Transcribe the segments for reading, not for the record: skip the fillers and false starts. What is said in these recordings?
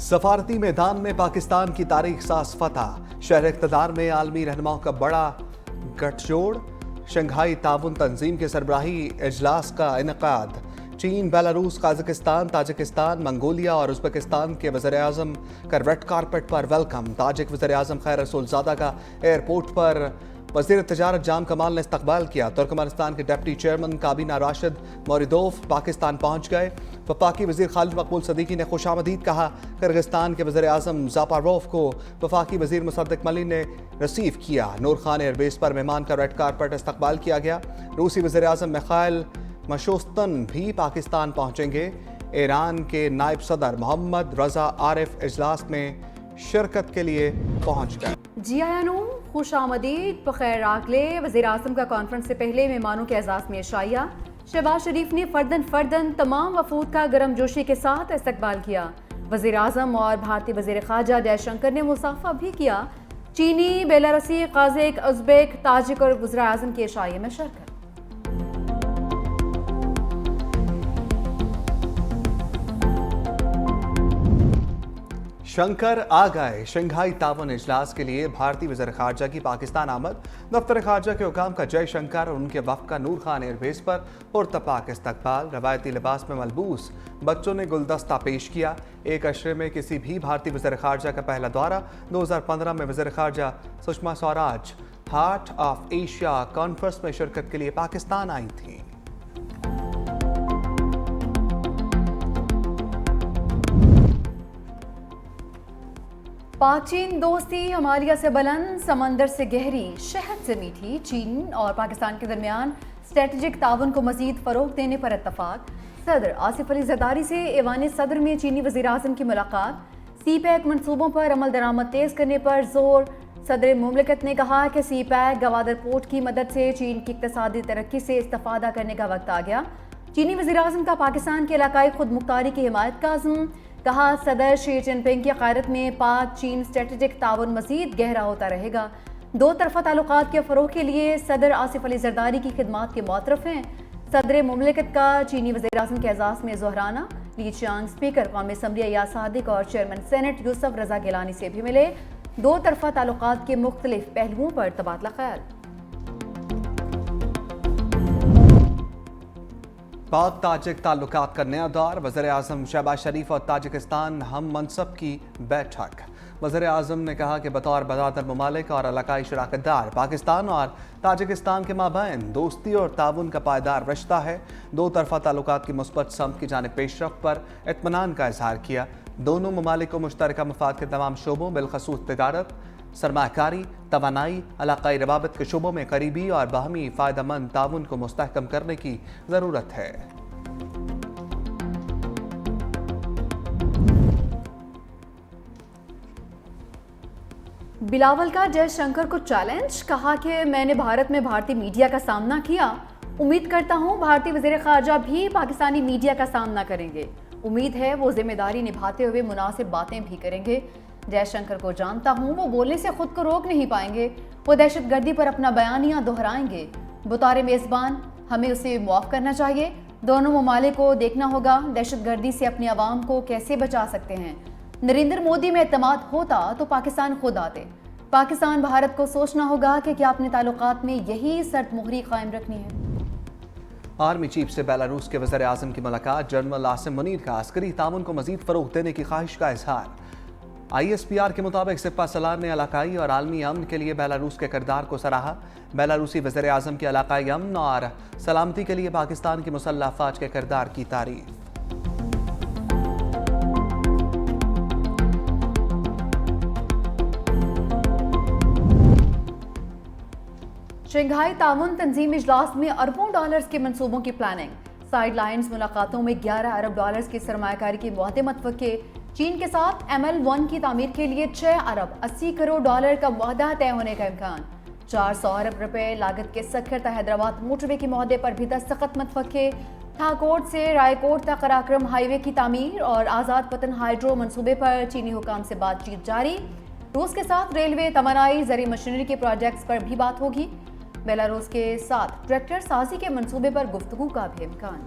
सफारती मैदान में पाकिस्तान की तारीख साज फतह, शहर इक़्तिदार में आलमी रहनुमाओं का बड़ा गठजोड़, शंघाई ताउन तंजीम के सरबराही इजलास का इनेकाद, चीन, बेलारूस, कजाकिस्तान, ताजिकिस्तान, मंगोलिया और उज़्बेकिस्तान के वज़ीर-ए-आज़म का रेड कारपेट पर वेलकम। ताजिक वज़ीर-ए-आज़म खैर रसूलज़ादा का एयरपोर्ट पर वज़ीर तजारत जाम कमाल ने इस्तकबाल किया। तुर्कमेनिस्तान के डिप्टी चेयरमैन काबीना राशिद मोरिदोव पाकिस्तान पहुंच गए। वफाकी वज़ीर खालिद मकबूल सदीकी ने खुशामदीद कहा। किर्गिस्तान के वज़ीर-ए-आज़म ज़ापारोव को वफाकी वज़ीर मुसद्दिक मली ने रिसीव किया। नूर खान एयरबेस पर मेहमान का रेड कारपेट इस्तकबाल किया गया। रूसी वज़ीर-ए-आज़म मिखाइल मशोस्तन भी पाकिस्तान पहुंचेंगे। ईरान के नायब सदर मोहम्मद रजा आरिफ इजलास में शिरकत के लिए पहुंच गए। जी आयानू खुश आमदीद बखैर आगले। वज़ीर आज़म का कॉन्फ्रेंस से पहले मेहमानों के एजाज़ में इशाया। शहबाज शरीफ ने फर्दन तमाम वफूद का गर्मजोशी के साथ इस्तकबाल किया। वज़ीर आज़म और भारतीय वज़ीर ख़ारजा जयशंकर ने मुसाफा भी किया। चीनी, बेलारूसी, काज़िक, उज़्बेक, ताजिक और वज़ीर आज़म के इशाये में शिरकत। शंकर आ गए। शंघाई ताउन इजलास के लिए भारतीय वज़ीर ख़ारजा की पाकिस्तान आमद। दफ्तर ख़ारजा के हुकाम का जयशंकर और उनके वफ़द का नूर खान एयरबेस पर पुरतपाक इस्तकबाल। रवायती लिबास में मलबूस बच्चों ने गुलदस्ता पेश किया। एक अशरे में किसी भी भारतीय वज़ीर ख़ारजा का पहला दौरा। 2015 में वज़ीर ख़ारजा Sushma Swaraj heart of Asia conference में शिरकत के लिए पाकिस्तान आई थी। पाक चीन दोस्ती हिमालय से बुलंद, समंदर से गहरी, शहद से मीठी। चीन और पाकिस्तान के दरमियान स्ट्रेटेजिक ताउन को मजीद फ़रोग देने पर इत्तफाक। सदर आसिफ अली ज़रदारी से ऐवान सदर में चीनी वज़ीर आज़म की मुलाकात। सी पैक मनसूबों पर अमल दरामद तेज़ करने पर जोर। सदर मुमलिकत ने कहा कि सी पैक गवादर पोर्ट की मदद से चीन की इक़्तिसादी तरक्की से इस्तिफ़ादा करने का वक्त आ गया। चीनी वज़ीर आज़म का पाकिस्तान के इलाकाई खुद मुख्तारी की हिमायत का अज़्म। कहा, सदर शी जिनपिंग की क़यादत में पाक चीन स्ट्रेटेजिक ताउन मज़ीद गहरा होता रहेगा। दो तरफ़ा ताल्लुकात के फ़रोग़ के लिए सदर आसिफ अली ज़रदारी की खिदमात के मुतरफ़ हैं। सदर मुमलिकत का चीनी वज़ीर आज़म के एजाज़ में ज़ोहराना। ली चियांग स्पीकर कौमी असम्बली अय्याज सादिक और चेयरमैन सेनेट यूसुफ रज़ा गिलानी से भी मिले। दो तरफ़ा ताल्लुकात के मुख्तलिफ पहलुओं पर तबादला ख्याल। पाक ताजिक ताल्लुकात का नया दौर। वज़ीर-ए-आज़म शहबाज शरीफ और ताजिकिस्तान हम मनसब की बैठक। वज़ीर-ए-आज़म ने कहा कि बतौर बरादर ममालिक और इलाकाई शराकतदार पाकिस्तान और ताजिकिस्तान के माबैन दोस्ती और ताउन का पायदार रिश्ता है। दो तरफ़ा ताल्लुकात की मुस्बत समत की जानिब पेशरफ्त पर इत्मीनान का इजहार किया। दोनों ममालिक को मुश्तरका मफाद के तमाम शोबों बिलखसूस तिजारत, सरमाकारी, तवानाई, इलाकाई रवाबत के शोबों में करीबी और बाहमी फ़ायदेमंद ताउन को मुस्तहकम करने की ज़रूरत है। बिलावल का जयशंकर को चैलेंज। कहा कि मैंने भारत में भारतीय मीडिया का सामना किया। उम्मीद करता हूँ भारतीय वज़ीर ख़ारजा भी पाकिस्तानी मीडिया का सामना करेंगे। उम्मीद है वो जिम्मेदारी निभाते हुए मुनासिब बातें भी करेंगे। जयशंकर को जानता हूँ, वो बोलने से खुद को रोक नहीं पाएंगे। वो दहशतगर्दी पर अपना बयानिया दोहराएंगे। बतौर मेज़बान हमें उसे मुआफ़ करना चाहिए। दोनों ममालिक को देखना होगा दहशतगर्दी से अपनी आवाम को कैसे बचा सकते हैं। नरेंद्र मोदी में एतमाद होता तो पाकिस्तान खुद आते। पाकिस्तान भारत को सोचना होगा कि क्या अपने ताल्लुकात में यही सर्द मोहरी कायम रखनी है। आर्मी चीफ से बेलारूस के वज़ीर-ए-आज़म की मुलाकात। जनरल आसिम मुनीर का अस्करी ताउन को मज़ीद फ़रोग़ देने की ख्वाहिश का इजहार। ISPR के मुताबिक सिपा सलार ने इलाकाई और आलमी अमन के लिए बेलारूस के किरदार को सराहा। बेलारूसी वज़ीर-ए-आज़म के इलाकाई अमन और सलामती के लिए पाकिस्तान की मुसल्लह अफ़वाज के किरदार की तारीफ। शंघाई ताउन तंजीम इजलास में अरबों डॉलर्स के मंसूबों की प्लानिंग। साइड लाइन्स मुलाकातों में 11 अरब डॉलर्स की सरमायाकारी के मुआहदे मतवक्के। चीन के साथ ML1 की तामीर के लिए 6 अरब 80 करोड़ डॉलर का मुआहदा तय होने का इम्कान। 400 अरब रुपए लागत के सखर हैदराबाद मोटरवे के मुआहदे पर भी दस्तखत मतवक्के। ठाकोट से रायकोट तक कराक्रम हाईवे की तामीर और आज़ाद पतन हाइड्रो मंसूबे पर चीनी हुकाम से बातचीत जारी। रूस के साथ रेलवे, तवानाई, ज़री मशीनरी के प्रोजेक्ट्स पर भी बात होगी। बेलारूस के साथ ट्रैक्टर साजी के मंसूबे पर गुफ्तगू का भी इम्कान।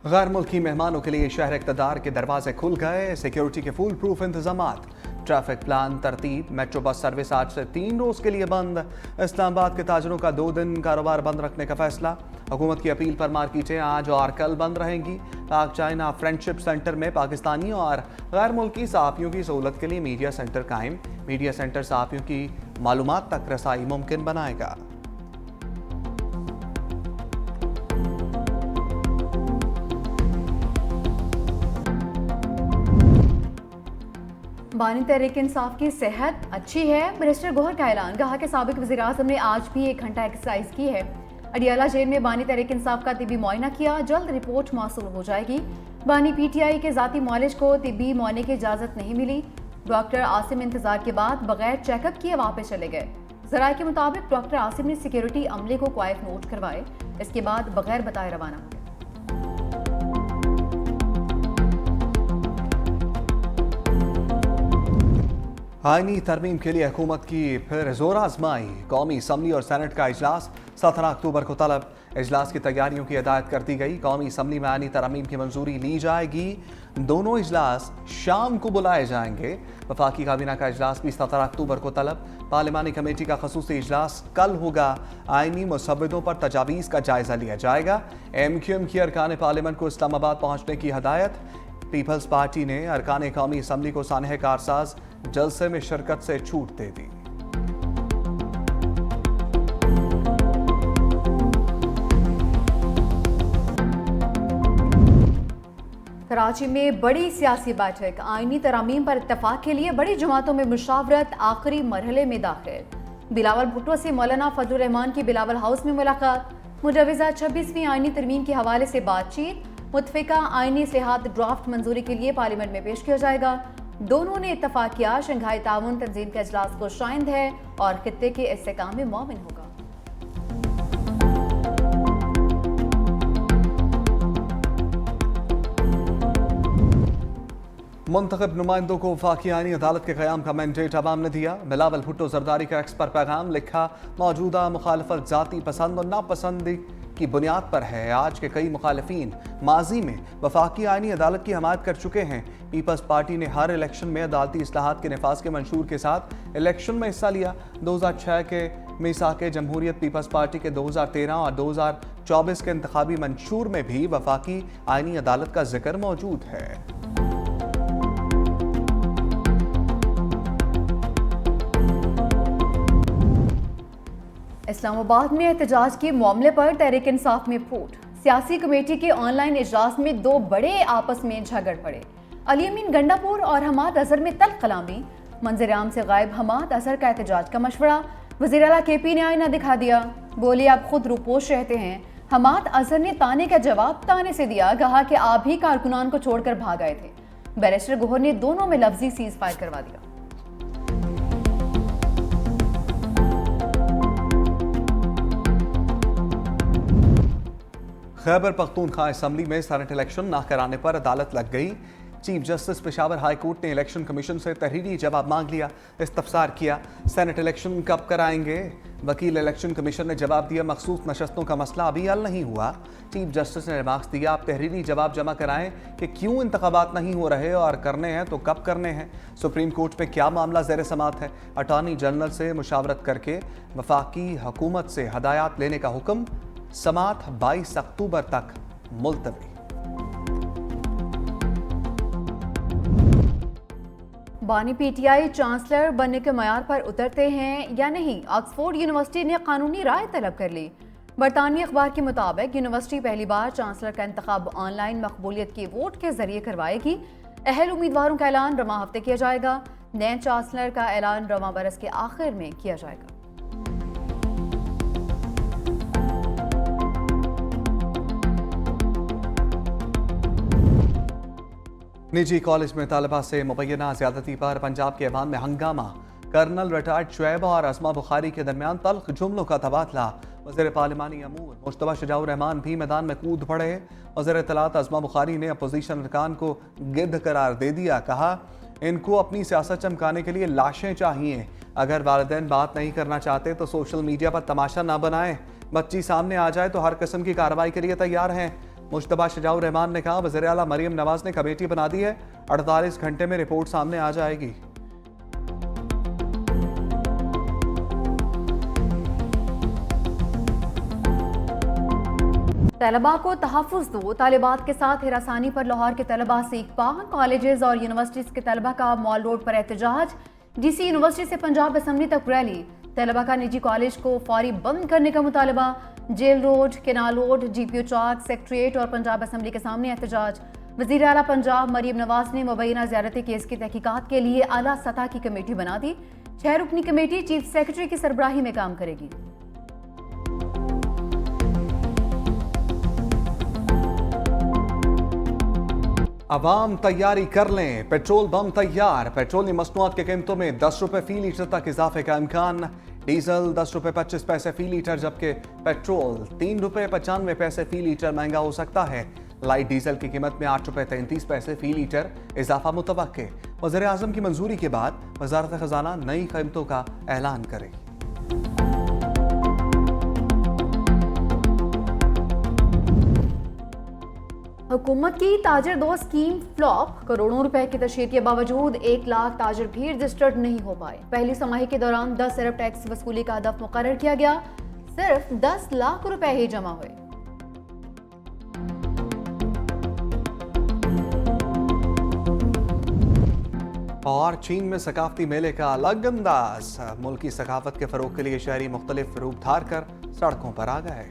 गैर मुल्की मेहमानों के लिए शहर इक़्तिदार के दरवाजे खुल गए। सिक्योरिटी के फुल प्रूफ इंतजामात, ट्रैफिक प्लान तरतीब, मेट्रो बस सर्विस आज से 3 रोज के लिए बंद। इस्लामाबाद के ताजरों का 2 दिन कारोबार बंद रखने का फैसला। हुकूमत की अपील पर मार्केटें आज और कल बंद रहेंगी। पाक चाइना फ्रेंडशिप सेंटर में पाकिस्तानी और गैर मुल्की सहाफ़ियों की सहूलत के लिए मीडिया सेंटर कायम। मीडिया सेंटर सहाफ़ियों की मालूमात तक रसाई मुमकिन बनाएगा। बानी तहरीक इंसाफ की सेहत अच्छी है। मिनिस्टर गौहर का ऐलान। कहा कि साबिक वज़ीर-ए-आज़म ने आज भी 1 घंटा एक्सरसाइज की है। अडियाला जेल में बानी तहरीक इंसाफ का तिब्बी मुआयना किया। जल्द रिपोर्ट मौसूल हो जाएगी। बानी PTI के ज़ाती मुआलिज को तिब्बी मुआयने की इजाज़त नहीं मिली। डॉक्टर आसिम इंतजार के बाद बगैर चेकअप किए वापस चले गए। ज़राए के मुताबिक डॉक्टर आसिम ने सिक्योरिटी अमले को क्वाइट नोट करवाए। इसके बाद बगैर बताए रवाना हुए। आईनी तरमीम के लिए हुकूमत की फिर जोर आजमाई। कौमी असम्बली और सेनेट का इजलास 17 अक्टूबर को तलब। इजलास की तैयारियों की हिदायत कर दी गई। कौमी असम्बली में आईनी तरमीम की मंजूरी ली जाएगी। दोनों इजलास शाम को बुलाए जाएंगे। वफाकी काबीना का इजलास भी 17 अक्टूबर को तलब। पार्लिमानी कमेटी का खसूसी इजलास कल होगा। आईनी मुसव्विदों पर तजावीज़ का जायजा लिया जाएगा। MQM की अरकान पार्लियामेंट को इस्लामाबाद पहुंचने की हदायत। पीपल्स पार्टी ने अरकान कौमी असम्बली को सानह कारसाज जलसे में शिरकत से छूट दे दी। कराची में बड़ी सियासी बैठक। आईनी तरामीम पर इत्तफाक के लिए बड़ी जमातों में मुशावरत आखिरी मरहले में दाखिल। बिलावल भुट्टो से मौलाना फजलुर रहमान की बिलावल हाउस में मुलाकात। मुजवजा 26वीं आईनी तरमीम के हवाले से बातचीत। मुतफिका आईनी इस्लाहात ड्राफ्ट मंजूरी के लिए पार्लियामेंट में पेश किया जाएगा। दोनों ने इत्तफाक किया शंघाई ताउन तंजीम के अजलास को शाइंद है और खित्ते के इस्तेहकाम में मुआविन होगा। मुंतखब नुमाइंदों को वफाकी आईनी अदालत के क़याम का मैंडेट अवाम ने दिया। बिलावल भुट्टो जरदारी का एक्स पर पैगाम लिखा। मौजूदा मुखालफत ज़ाती पसंद और नापसंदी की बुनियाद पर है। आज के कई मुखालिफिन माजी में वफाकी आईनी अदालत की हमायत कर चुके हैं। पीपल्स पार्टी ने हर इलेक्शन में अदालती इस्लाहात के नफाज के मंशूर के साथ इलेक्शन में हिस्सा लिया। 2006 के मीसाक जमहूरियत पीपल्स पार्टी के 2013 और 2024 के इंतखाबी मंशूर में भी वफाकी आईनी अदालत का जिक्र मौजूद है। इस्लामाबाद में एहतजाज के मामले पर तहरीक इंसाफ में फूट। सियासी कमेटी के ऑनलाइन इजलास में 2 बड़े आपस में झगड़ पड़े। अली अमीन गंडापुर और हमाद अजहर में तल्ख कलामी। मंजर आम से गायब हमाद अजहर का एहतजाज का मशवरा। वज़ीर आला KP ने आईना दिखा दिया। बोले आप खुद रूपोश रहते हैं। हमाद अजहर ने ताने का जवाब ताने से दिया। कहा कि आप ही कारकुनान को छोड़कर भाग आए थे। बैरिस्टर गौहर ने दोनों में लफ्जी सीज फायर करवा दिया। खैबर पख्तूनख्वा असम्बली में सेनेट इलेक्शन ना कराने पर अदालत लग गई। Chief justice Peshawar high court ने इलेक्शन कमीशन से तहरीरी जवाब मांग लिया। इस्तफसार किया सेनेट इलेक्शन कब कराएंगे। वकील इलेक्शन कमीशन ने जवाब दिया मखसूस नशस्तों का मसला अभी हल नहीं हुआ। चीफ जस्टिस ने रिमार्क्स दिया आप तहरीरी जवाब जमा कराएं कि क्यों इंतखाबात नहीं हो रहे और करने हैं तो कब करने हैं। सुप्रीम कोर्ट में क्या मामला ज़ेर समात है। अटॉर्नी जनरल से मुशावरत करके वफाकी हुकूमत से हदायत लेने का हुक्म। समात 22 अक्टूबर तक मुलतवी। बानी PTI चांसलर बनने के मयार पर उतरते हैं या नहीं। ऑक्सफोर्ड यूनिवर्सिटी ने कानूनी राय तलब कर ली। बरतानवी अखबार के मुताबिक यूनिवर्सिटी पहली बार चांसलर का इंतखाब ऑनलाइन मकबूलियत के वोट के जरिए करवाएगी। अहल उम्मीदवारों का ऐलान रवा हफ्ते किया जाएगा। नए चांसलर का ऐलान रवा बरस के आखिर में किया जाएगा। निजी कॉलेज में तालिबा से मुबैना ज्यादती पर पंजाब के अवान में हंगामा। कर्नल रिटायर्ड शुएब और असमा बुखारी के दरमियान तल्ख जुमलों का तबादला। वज़ीर पार्लिमानी अमूर मुश्तबा शजाउर रहमान भी मैदान में कूद पड़े। वज़ीर इत्तलात असमा बुखारी ने अपोजिशन अरकान को गिद्ध करार दे दिया। कहा इनको अपनी सियासत चमकाने के लिए लाशें चाहिए। अगर वालिदैन बात नहीं करना चाहते तो सोशल मीडिया पर तमाशा ना बनाएं। बच्ची सामने आ जाए तो हर किस्म की कार्रवाई के लिए तैयार हैं। मुश्तबा शजाउर रहमान ने कहा, वज़ीर आला मरीम नवाज ने कमेटी बना दी है, 48 घंटे में रिपोर्ट सामने आ जाएगी। तलबा को तहफ़्फ़ुज़ दो, तालिबात के साथ हिरासानी पर लाहौर के तलबा सीखपा। कॉलेजेस और यूनिवर्सिटीज़ के तलबा का मॉल रोड पर एहतजाज। डीसी यूनिवर्सिटी से पंजाब असम्बली तक रैली। तलबा का निजी कॉलेज को फौरी बंद करने का मुतालबा। Jail road, canal road, GPO चौक, सेक्रेटेरिएट और पंजाब असम्बली के सामने एहतजाज। वज़ीर आला पंजाब मरीम नवाज ने मुबैना ज़ियारती केस की तहकीकात के लिए आला सतह की कमेटी बना दी। 6 रुकनी कमेटी चीफ सेक्रेटरी की सरबराही में काम करेगी। अवाम तैयारी कर लें, पेट्रोल बम तैयार। पेट्रोलियम मसनूआत की कीमतों में 10 रुपए फी लीटर तक इजाफे का इम्कान। डीजल 10 रुपए 25 पैसे फी लीटर, जबकि पेट्रोल 3 रुपए 95 पैसे फी लीटर महंगा हो सकता है। लाइट डीजल की कीमत में 8 रुपए 33 पैसे फी लीटर इजाफा मुतवक्के। वज़ीर आज़म की मंजूरी के बाद वज़ारत खजाना नई कीमतों का ऐलान करेगी। हुकूमत की ताजर दो स्कीम फ्लॉप। करोड़ों रुपए की तशहीर के बावजूद 1 लाख ताजर भी रजिस्टर्ड नहीं हो पाए। पहली समाही के दौरान 10 अरब टैक्स वसूली का हदफ मुकर्रर किया गया, सिर्फ 10 लाख रुपए ही जमा हुए। और चीन में सकाफती मेले का अलग अंदाज। मुल्की सकाफत के फरोग के लिए शहरी मुख्तलिफ रूप धार कर सड़कों पर आ गए।